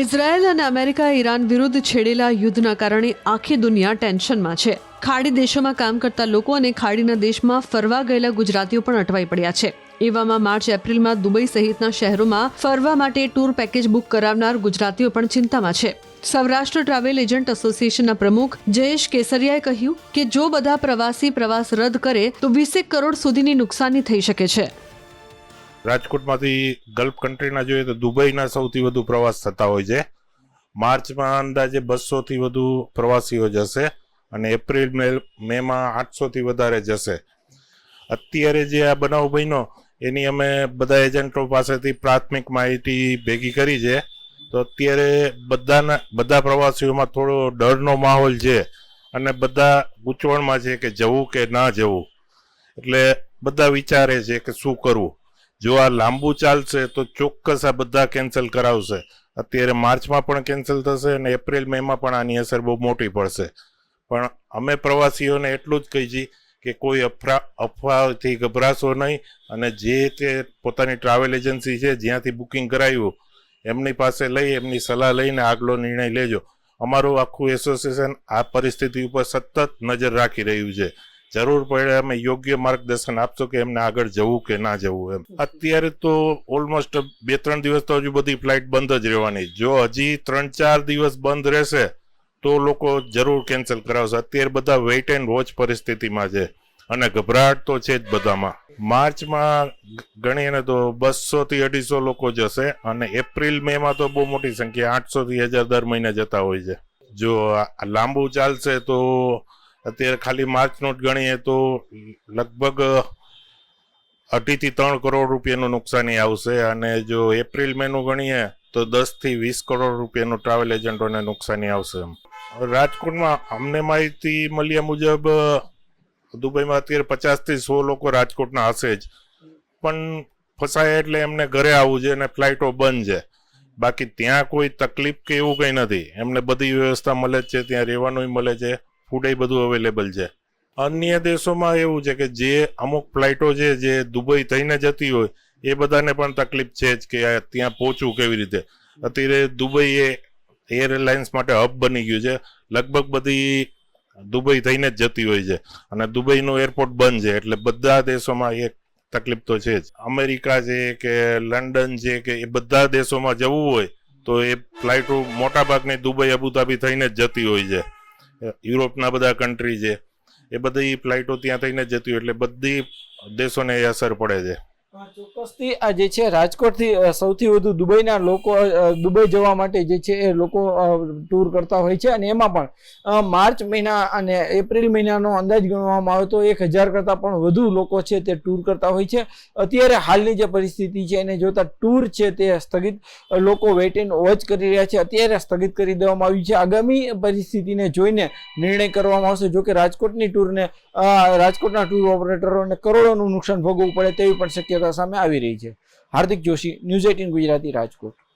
Israel અને America Iran વિરુદ્ધ છેડેલા યુદ્ધના કારણે આખી દુનિયા ટેન્શનમાં છે. ખાડી દેશોમાં કામ કરતા લોકો અને ખાડીના દેશમાં ફરવા ગયેલા ગુજરાતીઓ પણ અટવાઈ પડ્યા છે. એવામાં માર્ચ એપ્રિલમાં દુબઈ સહિતના શહેરોમાં ફરવા માટે ટૂર પેકેજ બુક કરાવનાર ગુજરાતીઓ પણ ચિંતામાં છે. સૌરાષ્ટ્ર ટ્રાવેલ એજન્ટ એસોસિએશનના પ્રમુખ જયેશ કેસરિયાએ કહ્યું કે જો બધા પ્રવાસી પ્રવાસ રદ કરે તો 20 કરોડ સુધીની નુકસાની થઈ શકે છે. રાજકોટમાંથી ગલ્ફ કન્ટ્રીના જોઈએ તો દુબઈના સૌથી વધુ પ્રવાસ થતા હોય છે. માર્ચમાં અંદાજે 200થી વધુ પ્રવાસીઓ જશે અને એપ્રિલ મેમાં 800થી વધારે જશે. અત્યારે જે આ બનાવ બન્યો એની અમે બધા એજન્ટો પાસેથી પ્રાથમિક માહિતી ભેગી કરી છે. તો અત્યારે બધા પ્રવાસીઓમાં થોડો ડરનો માહોલ છે અને બધા ગૂંચવણમાં છે કે જવું કે ના જવું. એટલે બધા વિચારે છે કે શું કરવું. જો આ લાંબુ ચાલશે તો ચોક્કસ આ બધા કેન્સલ કરાવશે. અત્યારે માર્ચમાં પણ કેન્સલ થશે અને એપ્રિલ મેમાં પણ આની અસર બહુ મોટી પડશે. પણ અમે પ્રવાસીઓને એટલું જ કહી છીએ કે કોઈ અફવાથી ગભરાશો નહીં અને જે તે પોતાની ટ્રાવેલ એજન્સી છે જ્યાંથી બુકિંગ કરાવ્યું એમની પાસે લઈ એમની સલાહ લઈને આગલો નિર્ણય લેજો. અમારું આખું એસોસિએશન આ પરિસ્થિતિ ઉપર સતત નજર રાખી રહ્યું છે. જરૂર પડે અમે યોગ્ય માર્ગદર્શન આપશો કે એમને આગળ જવું કે ના જવું. એમ અત્યારે તો ઓલમોસ્ટ 2-3 દિવસ તો હજુ બધી ફ્લાઇટ બંધ જ રહેવાની. જો હજી 3-4 દિવસ બંધ રહેશે તો લોકો જરૂર કેન્સલ કરાવશે. અત્યારે બધા વેઇટ એન્ડ વોચ પરિસ્થિતિમાં છે અને ગભરાટ તો છે જ બધામાં. માર્ચમાં ગણીને તો 200થી 250 લોકો જશે અને એપ્રિલ મેમાં તો બહુ મોટી સંખ્યા 800થી 1000 દર મહિને જતા હોય છે. જો આ લાંબુ ચાલશે તો અત્યારે ખાલી માર્ચનું જ ગણીએ તો લગભગ 2.5થી 3 કરોડ રૂપિયાનું નુકસાની આવશે અને જો એપ્રિલ મેનું ગણીએ તો 10થી 20 કરોડ રૂપિયાનું ટ્રાવેલ એજન્ટોને નુકસાની આવશે. રાજકોટમાં અમને માહિતી મળ્યા મુજબ દુબઈમાં અત્યારે 50થી 100 લોકો રાજકોટના હશે જ, પણ ફસાયા એટલે એમને ઘરે આવવું છે અને ફ્લાઇટો બંધ છે. બાકી ત્યાં કોઈ તકલીફ કે એવું કંઈ નથી. એમને બધી વ્યવસ્થા મળે જ છે, ત્યાં રહેવાનું મળે છે, ફૂડ એ બધું અવેલેબલ છે. અન્ય દેશોમાં એવું છે કે જે અમુક ફ્લાઇટો છે જે દુબઈ થઈને જતી હોય એ બધાને પણ તકલીફ છે જ કે ત્યાં પહોંચવું કેવી રીતે. અત્યારે દુબઈ એ એરલાઇન્સ માટે હબ બની ગયું છે. લગભગ બધી દુબઈ થઈને જ જતી હોય છે અને દુબઈનું એરપોર્ટ બંધ છે. એટલે બધા દેશોમાં એક તકલીફ તો છે જ. અમેરિકા છે કે લંડન છે કે એ બધા દેશોમાં જવું હોય તો એ ફ્લાઇટો મોટાભાગની દુબઈ અબુધાબી થઈને જ જતી હોય છે. યુરોપના બધા કન્ટ્રી છે એ બધી ફ્લાઇટો ત્યાં થઈને જતી હોય એટલે બધી દેશોને એ અસર પડે છે. ચોક્કસથી આ જે છે રાજકોટથી સૌથી વધુ દુબઈના લોકો દુબઈ જવા માટે જે છે એ લોકો ટૂર કરતા હોય છે અને એમાં પણ માર્ચ મહિના અને એપ્રિલ મહિનાનો અંદાજ ગણવામાં આવે તો 1000 કરતાં પણ વધુ લોકો છે તે ટૂર કરતા હોય છે. અત્યારે હાલની જે પરિસ્થિતિ છે એને જોતા ટૂર છે તે સ્થગિત, લોકો વેઇટ એન્ડ વોચ કરી રહ્યા છે. અત્યારે સ્થગિત કરી દેવામાં આવ્યું છે. આગામી પરિસ્થિતિને જોઈને નિર્ણય કરવામાં આવશે. જોકે રાજકોટની ટૂરને રાજકોટના ટૂર ઓપરેટરોને કરોડોનું નુકસાન ભોગવવું પડે તેવી પણ શક્યતા સામે આવી રહી છે. હાર્દિક જોશી, ન્યૂઝ 18 ગુજરાતી, રાજકોટ.